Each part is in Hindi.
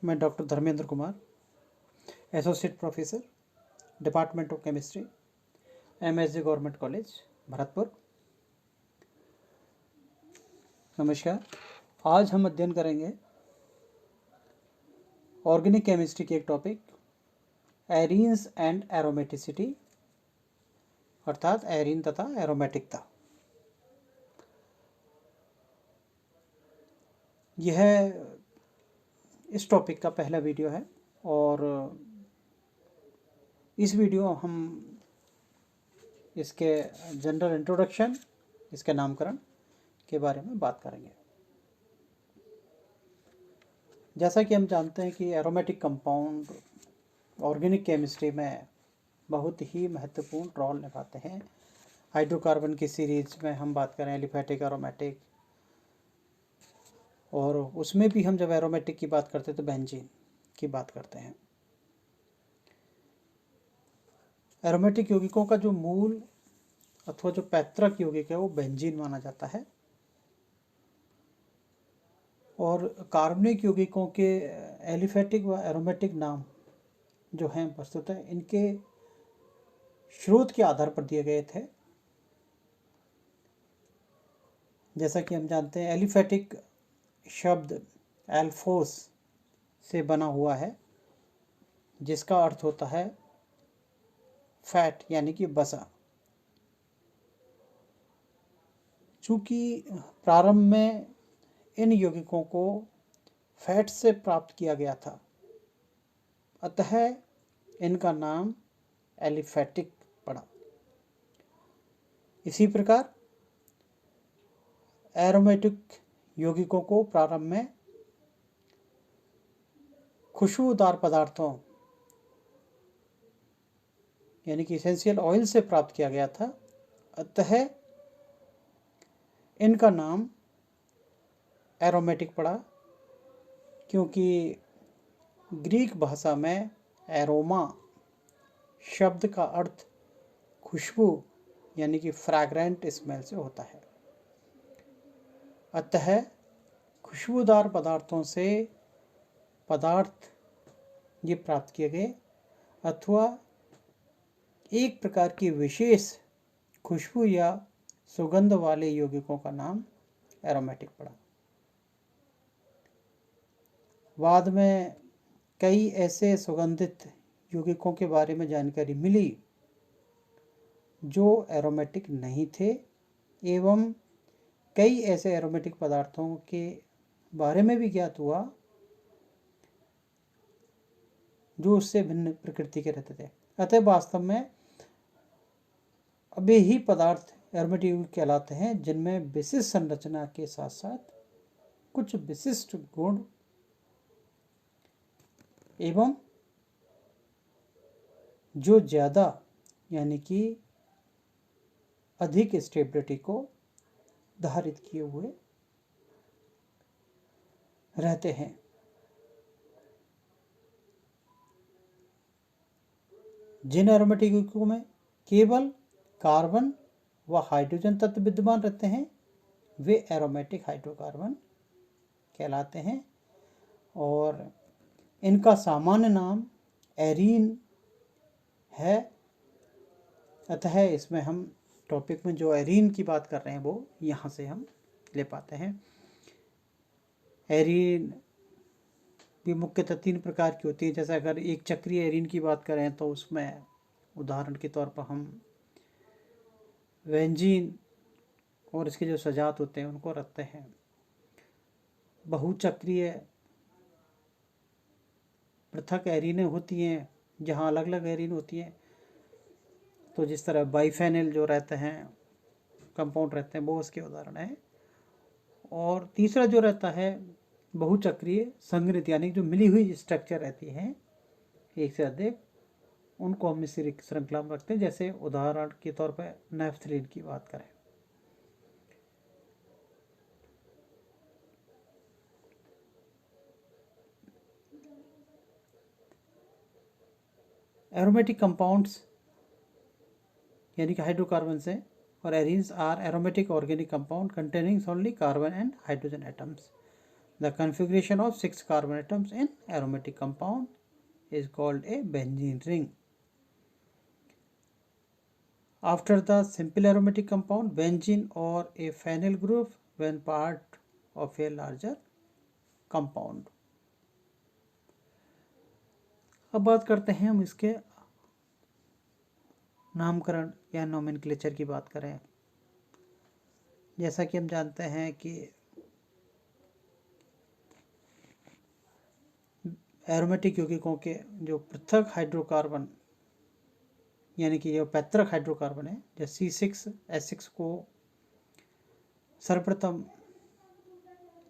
मैं doctor Dharmendra Kumar, associate professor, department of chemistry, MSG government college Bharatpur. नमस्कार। आज हम अध्ययन करेंगे ऑर्गेनिक केमिस्ट्री के एक टॉपिक एरीन्स एंड एरोमेटिसिटी, अर्थात एरीन तथा एरोमेटिकता। यह इस टॉपिक का पहला वीडियो है और इस वीडियो हम इसके जनरल इंट्रोडक्शन, इसके नामकरण के बारे में बात करेंगे। जैसा कि हम जानते हैं कि एरोमेटिक कंपाउंड ऑर्गेनिक केमिस्ट्री में बहुत ही महत्वपूर्ण रोल निभाते हैं। हाइड्रोकार्बन की सीरीज में हम बात करें एलिफेटिक, एरोमेटिक, और उसमें भी हम जब एरोमेटिक की बात करते हैं तो बेंजीन की बात करते हैं। एरोमेटिक यौगिकों का जो मूल अथवा जो पैतृक यौगिक है वो बेंजीन माना जाता है, और कार्बनिक यौगिकों के एलिफेटिक व एरोमेटिक नाम जो हैं वस्तुतः इनके स्रोत के आधार पर दिए गए थे। जैसा कि हम जानते हैं एलिफेटिक शब्द एल्फोस से बना हुआ है, जिसका अर्थ होता है फैट यानी कि बसा। चूँकि प्रारंभ में इन यौगिकों को फैट से प्राप्त किया गया था, अतः इनका नाम एलिफेटिक पड़ा। इसी प्रकार एरोमेटिक यौगिकों को प्रारंभ में खुशबूदार पदार्थों यानी कि एसेंशियल ऑयल से प्राप्त किया गया था, अतः इनका नाम एरोमेटिक पड़ा, क्योंकि ग्रीक भाषा में एरोमा शब्द का अर्थ खुशबू यानी कि फ्रैग्रेंट स्मेल से होता है। अतः खुशबूदार पदार्थों से पदार्थ ये प्राप्त किए गए, अथवा एक प्रकार की विशेष खुशबू या सुगंध वाले यौगिकों का नाम एरोमेटिक पड़ा। बाद में कई ऐसे सुगंधित यौगिकों के बारे में जानकारी मिली जो एरोमेटिक नहीं थे, एवं कई ऐसे एरोमेटिक पदार्थों के बारे में भी ज्ञात हुआ जो उससे भिन्न प्रकृति के रहते थे। अतः वास्तव में अभी ही पदार्थ एरोमेटिक कहलाते हैं, जिनमें विशिष्ट संरचना के साथ साथ कुछ विशिष्ट गुण एवं जो ज़्यादा यानी कि अधिक स्टेबिलिटी को धारित किए हुए रहते हैं। जिन एरोमेटिक यौगिकों में केवल कार्बन व हाइड्रोजन तत्व विद्यमान रहते हैं वे एरोमेटिक हाइड्रोकार्बन कहलाते हैं, और इनका सामान्य नाम एरीन है। अतः इसमें हम टॉपिक में जो एरीन की बात कर रहे हैं वो यहाँ से हम ले पाते हैं। एरीन भी मुख्यतः 3 प्रकार की होती है। जैसे अगर एक चक्रीय एरीन की बात करें तो उसमें उदाहरण के तौर पर हम बेंजीन और इसके जो सजात होते हैं उनको रखते हैं। बहुचक्रीय पृथक एरीनें होती हैं जहाँ अलग अलग एरीन होती हैं, तो जिस तरह बाइफेनिल जो रहते हैं कंपाउंड रहते हैं वो उसके उदाहरण है। और तीसरा जो रहता है बहुचक्रीय संघनित यानी जो मिली हुई स्ट्रक्चर रहती है एक से अधिक, उनको हम इस श्रृंखला में रखते हैं। जैसे उदाहरण के तौर पर नेफ्थलीन की बात करें। एरोमेटिक कंपाउंड्स यानी कि हाइड्रोकार्बन से और arenes are aromatic organic compound containing only carbon and hydrogen atoms. The configuration of 6 carbon atoms in aromatic compound is called a benzene ring. After the simple aromatic compound, benzene or a phenyl group when part of a larger compound. अब बात करते हैं हम इसके नामकरण या नोमेनक्लेचर की बात करें। जैसा कि हम जानते हैं कि एरोमेटिक यौगिकों के जो पृथक हाइड्रोकार्बन यानी कि जो पैतृक हाइड्रोकार्बन है, जैसे C6H6 को सर्वप्रथम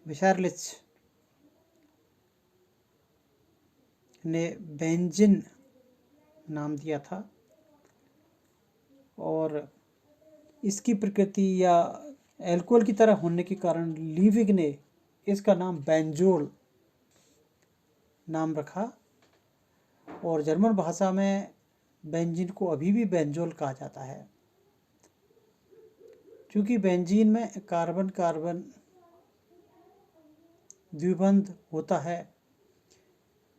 विशार्लिच ने बेंजीन नाम दिया था और इसकी प्रकृति या एल्कोहल की तरह होने के कारण लीविग ने इसका नाम बेंजोल नाम रखा और जर्मन भाषा में बेंजीन को अभी भी बेंजोल कहा जाता है। क्योंकि बेंजीन में कार्बन कार्बन द्विबंध होता है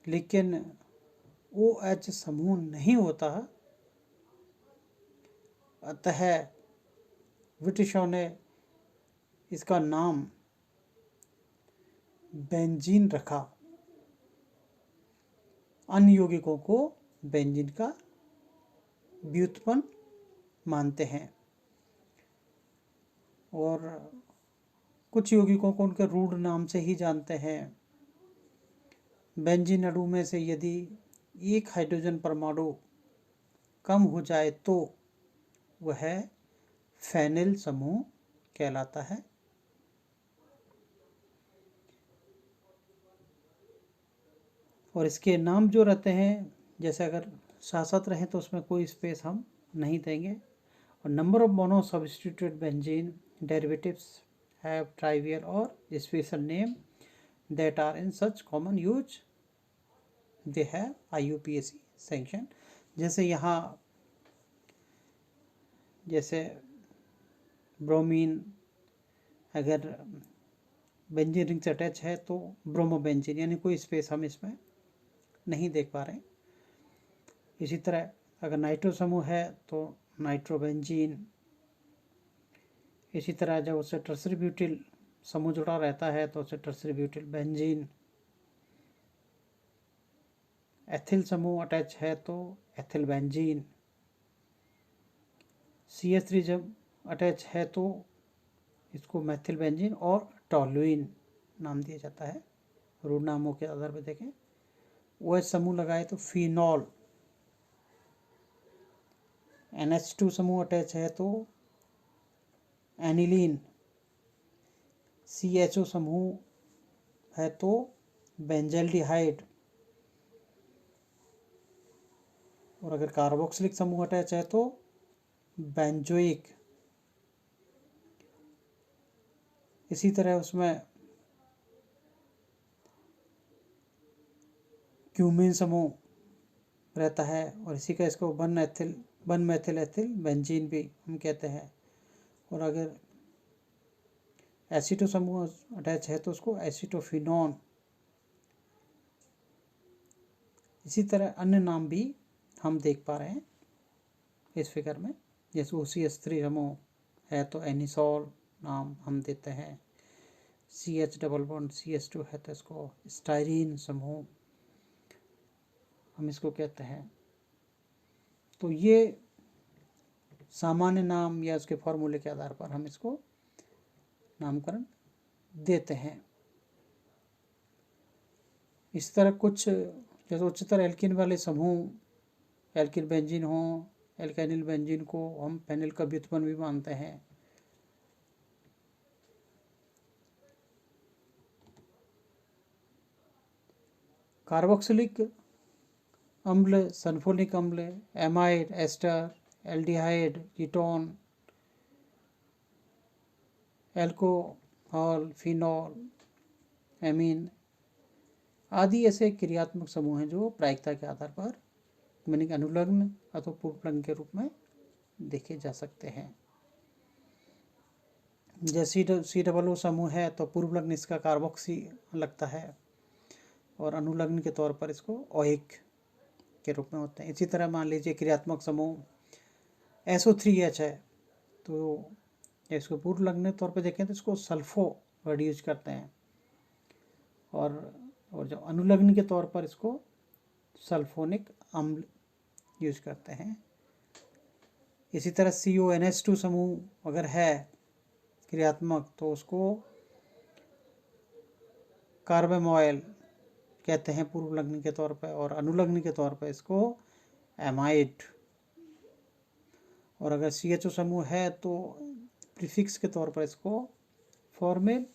लेकिन OH समूह नहीं होता, अतः ब्रिटिशों ने इसका नाम बेंजीन रखा। अन्य यौगिकों को बेंजीन का व्युत्पन्न मानते हैं और कुछ यौगिकों को उनके रूढ़ नाम से ही जानते हैं। बेंजीन अणु में से यदि एक हाइड्रोजन परमाणु कम हो जाए तो वह फेनिल समूह कहलाता है। और इसके नाम जो रहते हैं, जैसे अगर साथ साथ रहें तो उसमें कोई स्पेस हम नहीं देंगे। और number of mono substituted benzene derivatives have trivial और special name that are in such common use they have IUPAC sanction। जैसे यहाँ जैसे ब्रोमीन अगर बेंजीन रिंग से अटैच है तो ब्रोमोबेंजीन, यानी कोई स्पेस हम इसमें नहीं देख पा रहे हैं। इसी तरह अगर नाइट्रो समूह है तो नाइट्रोबेंजीन। इसी तरह जब उससे टर्सरी ब्यूटिल समूह जुड़ा रहता है तो उसे टर्सरी ब्यूटिल बेंजीन। एथिल समूह अटैच है तो एथिल बेंजीन। CH3 जब अटैच है तो इसको मैथिल बेंजीन और टॉलुइन नाम दिया जाता है। रूढ़ नामों के आधार पर देखें। OH समूह लगाए तो फिनॉल। NH2 समूह अटैच है तो एनिलीन। CHO समूह है तो बेंजल्डिहाइड। और अगर कार्बोक्सिलिक समूह अटैच है तो बेंजोइक। इसी तरह उसमें क्यूमीन समूह रहता है और इसी का इसको वन मेथिल एथिल बेंजीन भी हम कहते हैं। और अगर एसीटो समूह अटैच है तो उसको एसीटोफिनॉन। इसी तरह अन्य नाम भी हम देख पा रहे हैं इस फिगर में। जैसे OCH3 समूह है तो एनिसॉल नाम हम देते हैं। CH डबल बॉन्ड CH2 है तो इसको स्टाइरीन समूह हम इसको कहते हैं। तो ये सामान्य नाम या उसके फॉर्मूले के आधार पर हम इसको नामकरण देते हैं। इस तरह कुछ जैसे उच्चतर एल्किन वाले समूह एल्किल बेंजीन हो, एल्काइनिल बेंजीन को हम फेनिल का व्युत्पन्न भी मानते हैं। कार्बोक्सिलिक अम्ल, सल्फोनिक अम्ल, amide, ester, aldehyde, ketone, alcohol, phenol, amine आदि ऐसे क्रियात्मक समूह हैं जो प्रायिकता के आधार पर यानी अनुलग्न अथवा पूर्वलग्न के रूप में देखे जा सकते हैं। जैसे C00 समूह है तो पूर्व लग्न इसका कार्बोक्सी लगता है और अनुलग्न के तौर पर इसको OH के रूप में होते हैं। इसी तरह मान लीजिए क्रियात्मक समूह SO3H है तो इसको पूर्व लग्न के तौर पर देखें तो इसको सल्फो वर्ड यूज करते हैं और जब अनुलग्न के तौर पर इसको सल्फोनिक अम्ल यूज करते हैं। इसी तरह CONH2 समूह अगर है क्रियात्मक तो उसको कार्बामोइल कहते हैं पूर्व लग्न के तौर पर, और अनुलग्न के तौर पर इसको एमाइड। और अगर CHO समूह है तो प्रीफिक्स के तौर पर इसको फॉर्मेल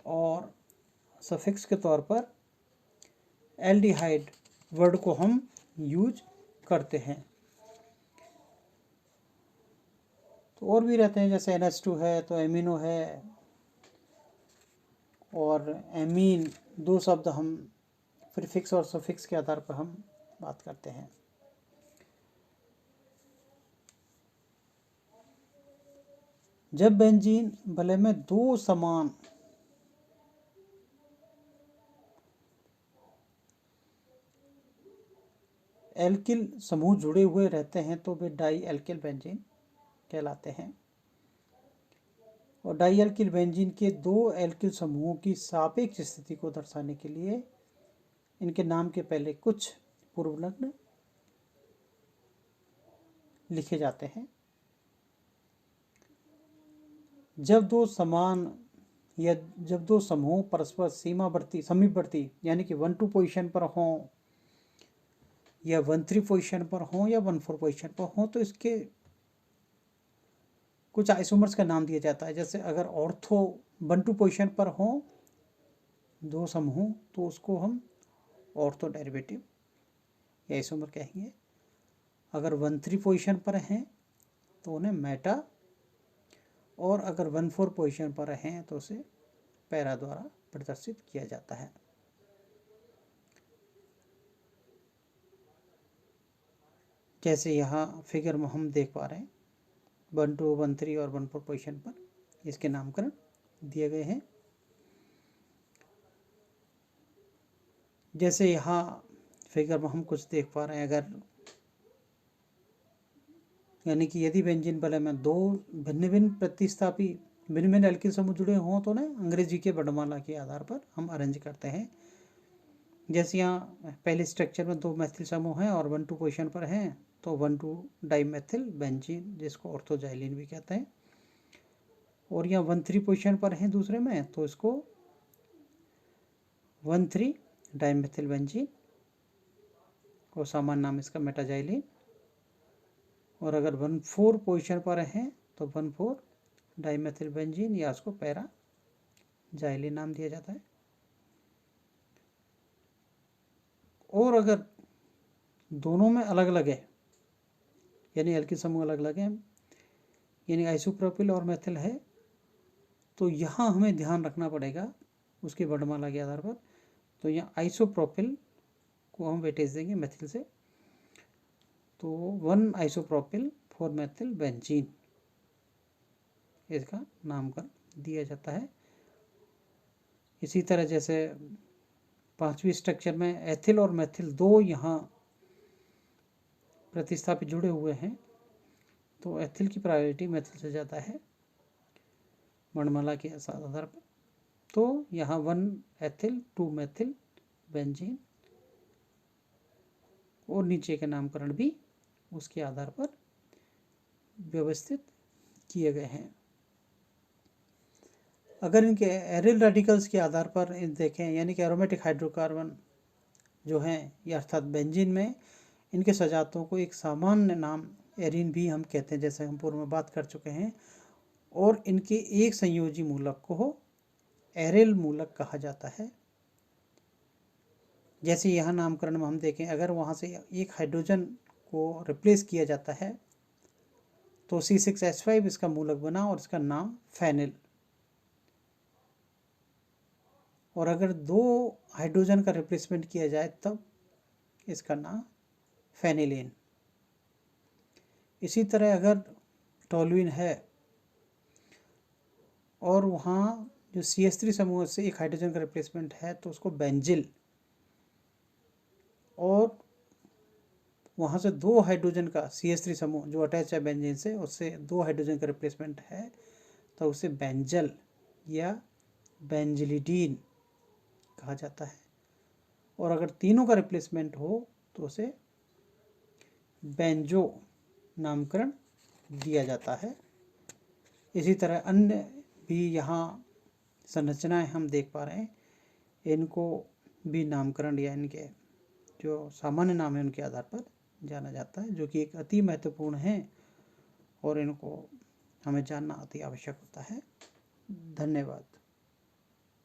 और सफिक्स के तौर पर एल्डिहाइड वर्ड को हम यूज करते हैं। तो और भी रहते हैं, जैसे NH2 है तो एमिनो है और एमीन, दो शब्द हम प्रीफिक्स और सफिक्स के आधार पर हम बात करते हैं। जब बेंजीन भले में दो समान एल्किल समूह जुड़े हुए रहते हैं तो वे डाई एल्किल बेंजीन कहलाते हैं। और डाई एल्किल बेंजीन के दो एल्किल समूहों की सापेक्ष स्थिति को दर्शाने के लिए इनके नाम के पहले कुछ पूर्व लग्न लिखे जाते हैं। जब दो समान या जब दो समूह परस्पर सीमावर्ती समीपवर्ती यानी कि 1-2 पोजीशन पर हों या 1-3 पोजीशन पर हों या 1-4 पोजीशन पर हों तो इसके कुछ आइसोमर्स का नाम दिया जाता है। जैसे अगर ऑर्थो 1-2 पोजीशन पर हों दो समूह तो उसको हम ऑर्थो डेरिवेटिव या आइसोमर कहेंगे। अगर 1-3 पोजीशन पर हैं तो उन्हें मेटा, और अगर 1-4 पोजीशन पर हैं तो उसे पैरा द्वारा प्रदर्शित किया जाता है। जैसे यहाँ फिगर में हम देख पा रहे हैं 1-2, 1-3 और 1-4 पोजीशन पर इसके नामकरण दिए गए हैं। जैसे यहाँ फिगर में हम कुछ देख पा रहे हैं, अगर यानी कि यदि बेंजीन बलय में दो भिन्न भिन्न प्रतिस्थापी भिन्न भिन्न एल्किल समूह जुड़े हों तो ना अंग्रेजी के वर्णमाला के आधार पर हम अरेंज करते हैं। जैसे यहाँ पहले स्ट्रक्चर में दो मैथिल समूह हैं और 1-2 पोजीशन पर हैं तो 1-2 डाइमेथिल बेंजीन जिसको ऑर्थोजाइलिन भी कहते हैं। और यहाँ 1-3 पोजीशन पर हैं दूसरे में तो इसको 1-3 डाइमेथिल बेंजीन और सामान्य नाम इसका मेटाजाइलिन। और अगर 1-4 पोजीशन पर हैं तो 1-4 डाइमेथिल बेंजीन या उसको पैरा जाइलिन नाम दिया जाता है। और अगर दोनों में अलग अलग है यानी एल्किल समूह अलग अलग है यानी आइसोप्रोपिल और मेथिल है तो यहाँ हमें ध्यान रखना पड़ेगा उसकी वर्णमाला के आधार पर। तो यहाँ आइसोप्रोपिल को हम वेटेज देंगे मेथिल से, तो 1 आइसोप्रोपिल 4 मेथिल बेंजीन इसका नामकरण दिया जाता है। इसी तरह जैसे 5वीं स्ट्रक्चर में एथिल और मेथिल दो यहाँ प्रतिस्थापित जुड़े हुए हैं तो एथिल की प्रायोरिटी मेथिल से ज़्यादा है वर्णमाला के आधार पर। तो यहाँ 1 एथिल 2 मेथिल बेंजीन और नीचे के नामकरण भी उसके आधार पर व्यवस्थित किए गए हैं। अगर इनके एरिल रेडिकल्स के आधार पर देखें यानी कि एरोमेटिक हाइड्रोकार्बन जो हैं या अर्थात बेंजीन में इनके सजातों को एक सामान्य नाम एरिन भी हम कहते हैं, जैसे हम पूर्व में बात कर चुके हैं। और इनके एक संयोजी मूलक को एरिल मूलक कहा जाता है। जैसे यहाँ नामकरण में हम देखें अगर वहाँ से एक हाइड्रोजन को रिप्लेस किया जाता है तो C6H5 इसका मूलक बना और इसका नाम फेनिल। और अगर दो हाइड्रोजन का रिप्लेसमेंट किया जाए तब इसका नाम फेनिलीन। इसी तरह अगर टोलुइन है और वहाँ जो CH3 समूह से एक हाइड्रोजन का रिप्लेसमेंट है तो उसको बेंजिल, और वहाँ से 2 हाइड्रोजन का CH3 समूह जो अटैच है बेंजीन से, उससे 2 हाइड्रोजन का रिप्लेसमेंट है तो उसे बेंजल या बेंजिलिडीन कहा जाता है। और अगर तीनों का रिप्लेसमेंट हो तो उसे बेंजो नामकरण दिया जाता है। इसी तरह अन्य भी यहाँ संरचनाएं हम देख पा रहे हैं, इनको भी नामकरण या इनके जो सामान्य नाम है उनके आधार पर जाना जाता है, जो कि एक अति महत्वपूर्ण है और इनको हमें जानना अति आवश्यक होता है। धन्यवाद।